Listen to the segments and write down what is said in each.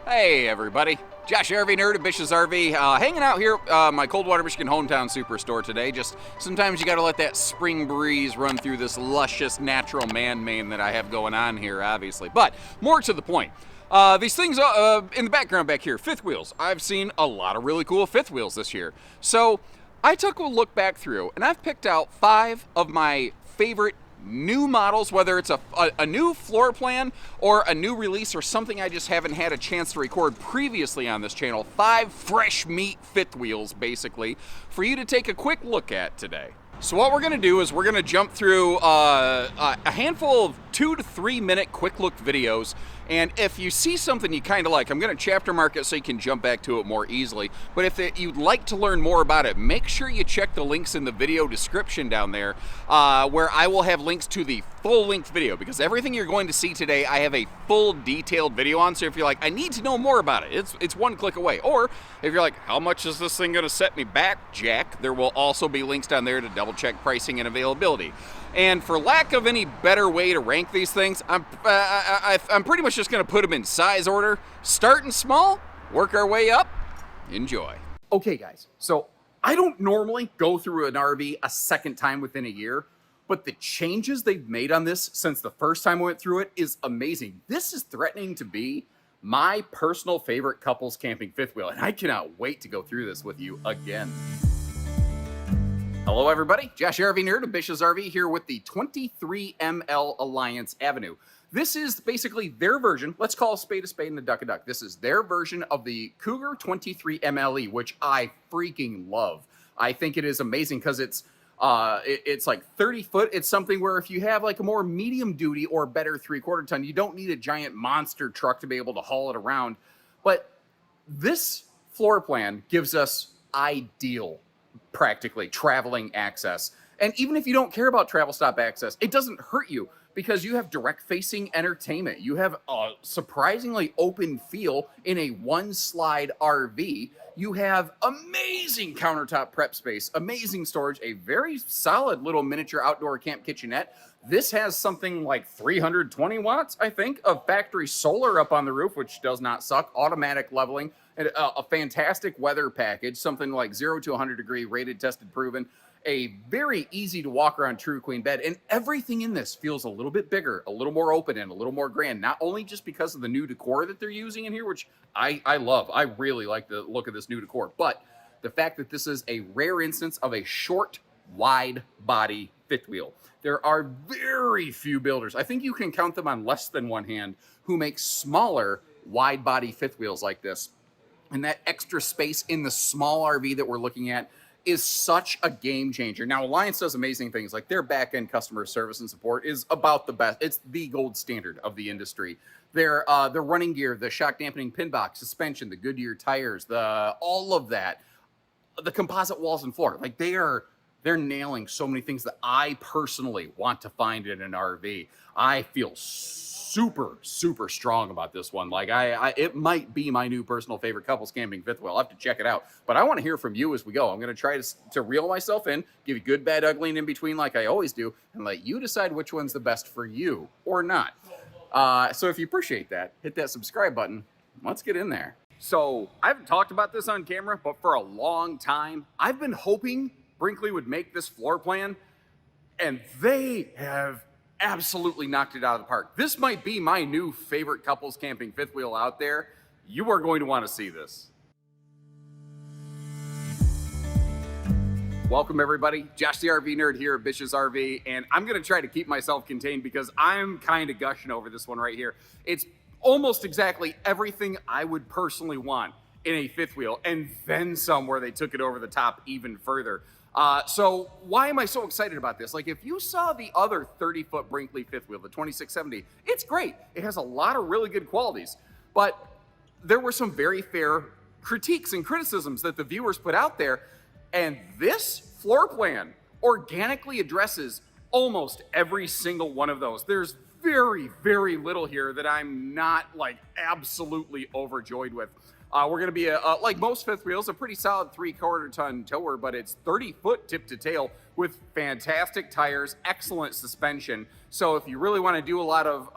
Hey everybody, Josh RV Nerd at Bish's RV, hanging out here my Coldwater, Michigan hometown superstore today. Just sometimes you gotta let that spring breeze run through this luscious natural man-mane that I have going on here, obviously. But more to the point, these things in the background back here, fifth wheels. I've seen a lot of really cool fifth wheels this year. So I took a look back through and I've picked out 5 of my favorite new models, whether it's a new floor plan or a new release or something I just haven't had a chance to record previously on this channel. 5 fresh meat fifth wheels, basically, for you to take a quick look at today. So what we're going to do is we're going to jump through a handful of 2 to 3 minute quick look videos, and if you see something you kind of like, I'm going to chapter mark it so you can jump back to it more easily. But if you'd like to learn more about it, make sure you check the links in the video description down there, where I will have links to the full-length video, because everything you're going to see today I have a full detailed video on. So if you're like, I need to know more about it, it's one click away. Or if you're like, how much is this thing going to set me back, Jack? There will also be links down there to double check pricing and availability. And for lack of any better way to rank these things, I'm pretty much just going to put them in size order, starting small, work our way up. Enjoy. Okay guys, so I don't normally go through an RV a second time within a year, but the changes they've made on this since the first time I went through it is amazing. This is threatening to be my personal favorite couples camping fifth wheel, and I cannot wait to go through this with you again. Hello everybody, Josh RV Nerd of Bish's RV here with the 23ML Alliance Avenue. This is basically their version, let's call a spade and a duck a duck. This is their version of the Cougar 23MLE, which I freaking love. I think it is amazing because it's like 30 foot. It's something where if you have like a more medium duty or better 3/4 ton, you don't need a giant monster truck to be able to haul it around. But this floor plan gives us ideal, practically, traveling access. And even if you don't care about travel stop access, it doesn't hurt you because you have direct facing entertainment. You have a surprisingly open feel in a one slide RV. You have amazing countertop prep space, amazing storage, a very solid little miniature outdoor camp kitchenette. This has something like 320 watts, I think, of factory solar up on the roof, which does not suck, automatic leveling, and a fantastic weather package, something like 0 to 100 degree rated, tested, proven, a very easy to walk around true queen bed, and everything in this feels a little bit bigger, a little more open, and a little more grand, not only just because of the new decor that they're using in here, which I love. I really like the look of this new decor, but the fact that this is a rare instance of a short, wide body fifth wheel. There are very few builders, I think you can count them on less than one hand, who make smaller, wide body fifth wheels like this. And that extra space in the small RV that we're looking at is such a game changer. Now, Alliance does amazing things, like their back-end customer service and support is about the best. It's the gold standard of the industry. Their running gear, the shock dampening pin box, suspension, the Goodyear tires, all of that, the composite walls and floor, like they're nailing so many things that I personally want to find in an RV. I feel super strong about this one. Like it might be my new personal favorite couples camping fifth wheel. I'll have to check it out, but I want to hear from you as we go. I'm going to try to reel myself in, give you good, bad, ugly, and in between like I always do, and let you decide which one's the best for you or not. So if you appreciate that, hit that subscribe button. Let's get in there. So I haven't talked about this on camera, but for a long time, I've been hoping Brinkley would make this floor plan, and they have absolutely knocked it out of the park. This might be my new favorite couples camping fifth wheel out there. You are going to want to see this. Welcome everybody, Josh the RV Nerd here at Bish's RV, and I'm going to try to keep myself contained because I'm kind of gushing over this one right here. It's almost exactly everything I would personally want in a fifth wheel, and then some, where they took it over the top even further. So why am I so excited about this? Like, if you saw the other 30-foot Brinkley fifth wheel, the 2670, it's great. It has a lot of really good qualities, but there were some very fair critiques and criticisms that the viewers put out there, and this floor plan organically addresses almost every single one of those. There's very, very little here that I'm not like absolutely overjoyed with. We're going to be, like most fifth wheels, a pretty solid 3/4 ton tower, but it's 30 foot tip to tail with fantastic tires, excellent suspension. So if you really want to do a lot of,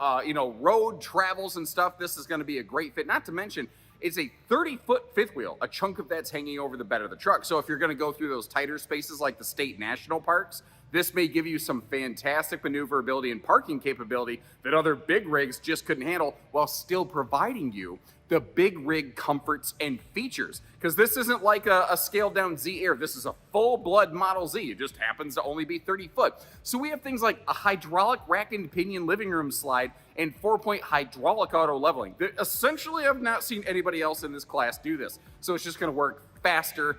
road travels and stuff, this is going to be a great fit. Not to mention, it's a 30-foot fifth wheel. A chunk of that's hanging over the bed of the truck. So if you're going to go through those tighter spaces like the state national parks, this may give you some fantastic maneuverability and parking capability that other big rigs just couldn't handle, while still providing you the big rig comforts and features. Because this isn't like a scaled down Z Air. This is a full blood Model Z. It just happens to only be 30 foot. So we have things like a hydraulic rack and pinion living room slide and 4-point hydraulic auto leveling. Essentially, I've not seen anybody else in this class do this. So it's just going to work faster,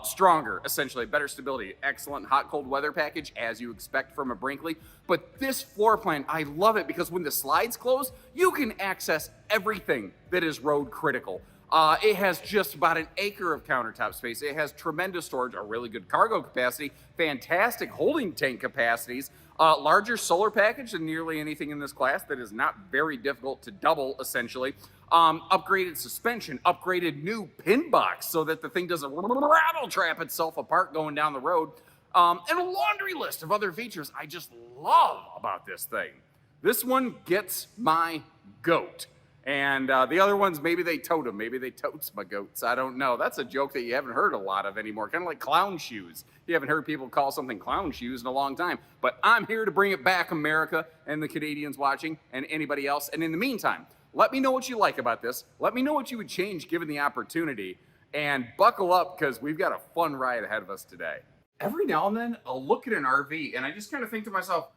stronger, essentially, better stability, excellent hot-cold weather package, as you expect from a Brinkley. But this floor plan, I love it because when the slides close, you can access everything that is road critical. It has just about an acre of countertop space. It has tremendous storage, a really good cargo capacity, fantastic holding tank capacities, larger solar package than nearly anything in this class that is not very difficult to double, essentially. Upgraded suspension, upgraded new pin box so that the thing doesn't rattle trap itself apart going down the road, and a laundry list of other features I just love about this thing. This one gets my goat. And the other ones, maybe they tote them. Maybe they totes my goats. I don't know. That's a joke that you haven't heard a lot of anymore. Kind of like clown shoes. You haven't heard people call something clown shoes in a long time. But I'm here to bring it back, America, and the Canadians watching, and anybody else. And in the meantime, let me know what you like about this. Let me know what you would change given the opportunity. And buckle up, because we've got a fun ride ahead of us today. Every now and then, I'll look at an RV, and I just kind of think to myself,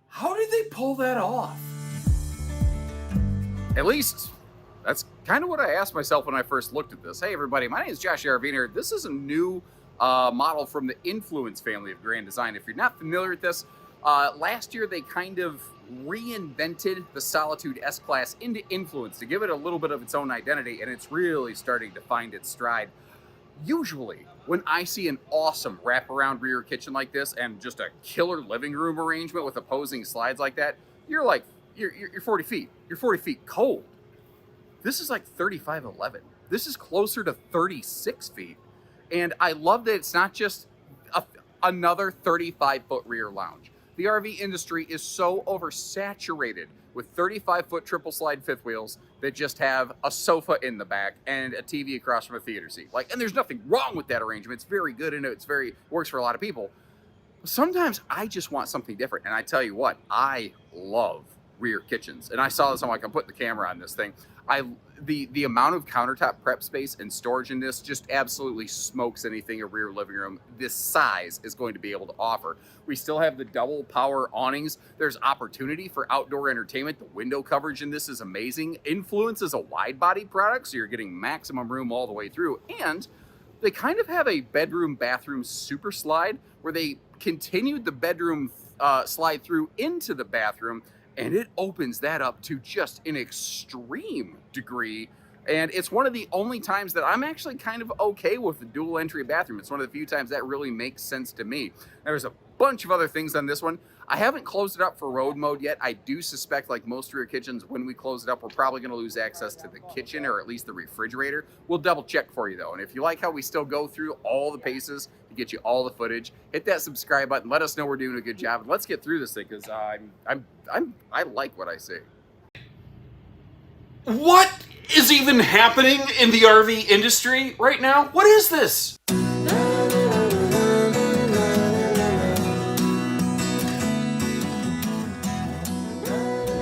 how did they pull that off? At least, that's kind of what I asked myself when I first looked at this. Hey everybody, my name is Josh rving. This is a new model from the Influence family of Grand Design. If you're not familiar with this, last year they kind of reinvented the Solitude S-Class into Influence to give it a little bit of its own identity, and it's really starting to find its stride. Usually, when I see an awesome wraparound rear kitchen like this and just a killer living room arrangement with opposing slides like that, you're like, you're 40 feet. You're 40 feet cold. This is like 35'11". This is closer to 36 feet. And I love that it's not just another 35-foot rear lounge. The RV industry is so oversaturated with 35-foot triple slide fifth wheels that just have a sofa in the back and a TV across from a theater seat. And there's nothing wrong with that arrangement. It's very good and works for a lot of people. But sometimes I just want something different. And I tell you what, I love rear kitchens. And I saw this, I'm like, I'm putting the camera on this thing. The amount of countertop prep space and storage in this just absolutely smokes anything a rear living room this size is going to be able to offer. We still have the double power awnings. There's opportunity for outdoor entertainment. The window coverage in this is amazing. Influence is a wide body product, so you're getting maximum room all the way through. And they kind of have a bedroom bathroom super slide where they continued the bedroom slide through into the bathroom, and it opens that up to just an extreme degree. And it's one of the only times that I'm actually kind of okay with the dual entry bathroom. It's one of the few times that really makes sense to me. There's a bunch of other things on this one. I haven't closed it up for road mode yet. I do suspect, like most rear kitchens, when we close it up, we're probably going to lose access to the kitchen or at least the refrigerator. We'll double check for you though. And if you like how we still go through all the paces to get you all the footage, hit that subscribe button. Let us know we're doing a good job. And let's get through this thing, because I like what I see. What is even happening in the RV industry right now? What is this?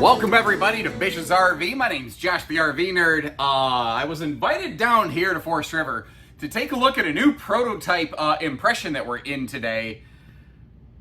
Welcome everybody to Bish's RV. My name's Josh the RV Nerd. I was invited down here to Forest River to take a look at a new prototype impression that we're in today.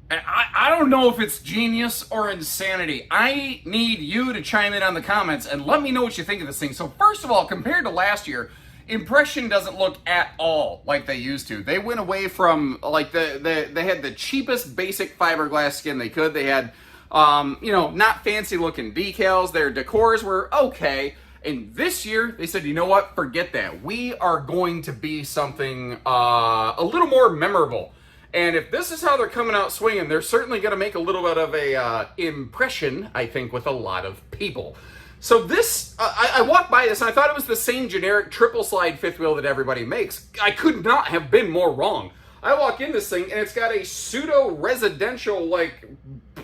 And I don't know if it's genius or insanity. I need you to chime in on the comments and let me know what you think of this thing. So first of all, compared to last year, Impression doesn't look at all like they used to. They went away from, like, they had the cheapest basic fiberglass skin they could. They had not fancy looking decals. Their decors were okay. And this year, they said, you know what? Forget that. We are going to be something a little more memorable. And if this is how they're coming out swinging, they're certainly going to make a little bit of a impression, I think, with a lot of people. So this, I walked by this and I thought it was the same generic triple slide fifth wheel that everybody makes. I could not have been more wrong. I walk in this thing and it's got a pseudo residential like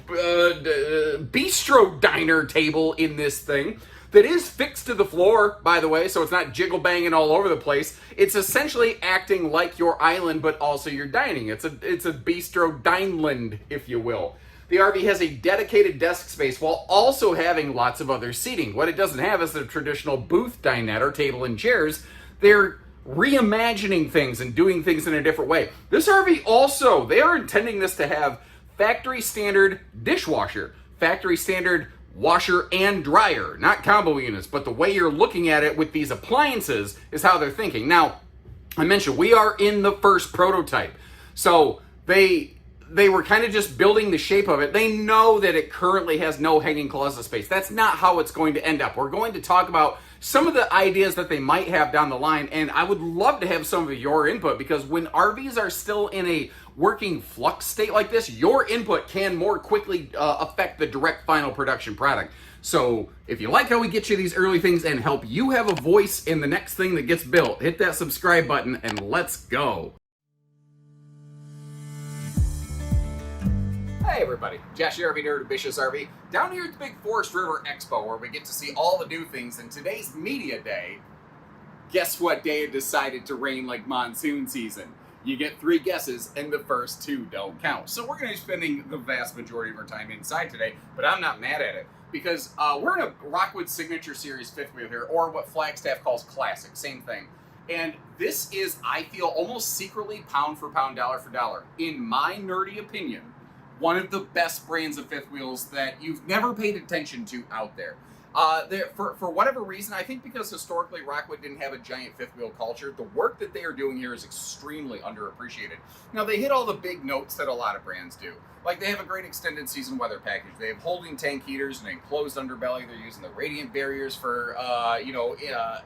bistro diner table in this thing that is fixed to the floor, by the way, so it's not jiggle banging all over the place. It's essentially acting like your island, but also your dining. It's a bistro dineland, if you will. The RV has a dedicated desk space while also having lots of other seating. What it doesn't have is the traditional booth dinette or table and chairs. They're reimagining things and doing things in a different way. This RV also, they are intending this to have factory standard dishwasher, factory standard washer and dryer, not combo units, but the way you're looking at it with these appliances is how they're thinking. Now, I mentioned we are in the first prototype. So they were kind of just building the shape of it. They know that it currently has no hanging closet space. That's not how it's going to end up. We're going to talk about some of the ideas that they might have down the line, and I would love to have some of your input, because when RVs are still in a working flux state like this, your input can more quickly affect the direct final production product. So if you like how we get you these early things and help you have a voice in the next thing that gets built, hit that subscribe button and let's go. Hey everybody, Josh the RV Nerd of Bish's RV, down here at the Big Forest River Expo, where we get to see all the new things. And today's media day, guess what day it decided to rain like monsoon season? You get 3 guesses and the first 2 don't count. So we're going to be spending the vast majority of our time inside today, but I'm not mad at it, because we're in a Rockwood Signature Series fifth wheel here, or what Flagstaff calls classic, same thing. And this is, I feel, almost secretly pound for pound, dollar for dollar, in my nerdy opinion, one of the best brands of fifth wheels that you've never paid attention to out there. For whatever reason, I think because historically Rockwood didn't have a giant fifth wheel culture, the work that they are doing here is extremely underappreciated. Now, they hit all the big notes that a lot of brands do. Like, they have a great extended season weather package. They have holding tank heaters and enclosed underbelly. They're using the radiant barriers for,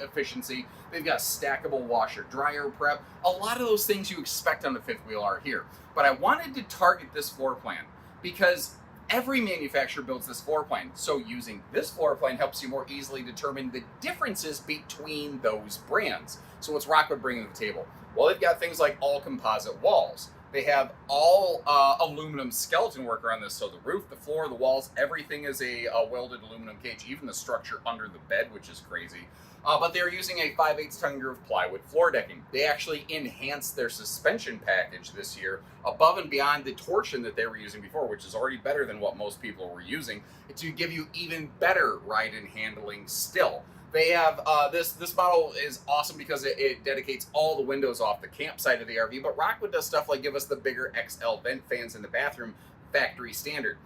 efficiency. They've got stackable washer dryer prep. A lot of those things you expect on the fifth wheel are here. But I wanted to target this floor plan because every manufacturer builds this floor plan. So using this floor plan helps you more easily determine the differences between those brands. So what's Rockwood bringing to the table? Well, they've got things like all composite walls. They have all aluminum skeleton work around this. So the roof, the floor, the walls, everything is a welded aluminum cage, even the structure under the bed, which is crazy. But they're using a 5/8 ton groove plywood floor decking. They actually enhanced their suspension package this year above and beyond the torsion that they were using before, which is already better than what most people were using, to give you even better ride and handling still. They have, this model is awesome because it dedicates all the windows off the campsite of the RV, but Rockwood does stuff like give us the bigger XL vent fans in the bathroom, factory standard.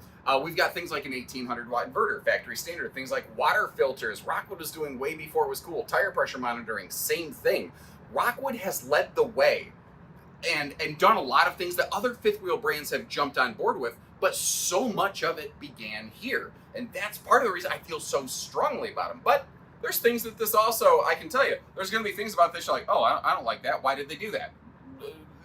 We've got things like an 1800 watt inverter, factory standard, things like water filters. Rockwood was doing way before it was cool. Tire pressure monitoring, same thing. Rockwood has led the way and done a lot of things that other fifth wheel brands have jumped on board with, but so much of it began here. And that's part of the reason I feel so strongly about them. But there's things that this also, I can tell you, there's going to be things about this you're like, oh, I don't like that. Why did they do that?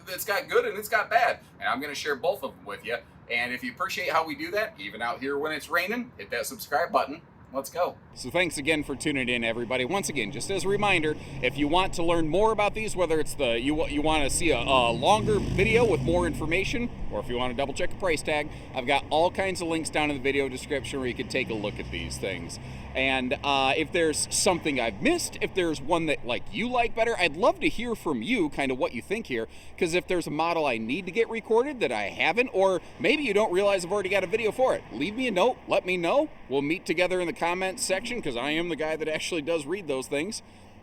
It's got good and it's got bad. And I'm going to share both of them with you. And if you appreciate how we do that, even out here when it's raining, hit that subscribe button. Let's go. So thanks again for tuning in, everybody. Once again, just as a reminder, if you want to learn more about these, whether it's you want to see a longer video with more information, or if you want to double check the price tag, I've got all kinds of links down in the video description where you can take a look at these things. And if there's something I've missed, if there's one that you like better, I'd love to hear from you kind of what you think here, because if there's a model I need to get recorded that I haven't, or maybe you don't realize I've already got a video for it, leave me a note, let me know. We'll meet together in the comments section, because I am the guy that actually does read those things.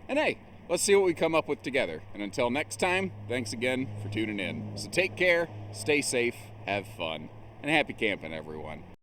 And hey, let's see what we come up with together. And until next time, thanks again for tuning in. So take care, stay safe, have fun, and happy camping, everyone.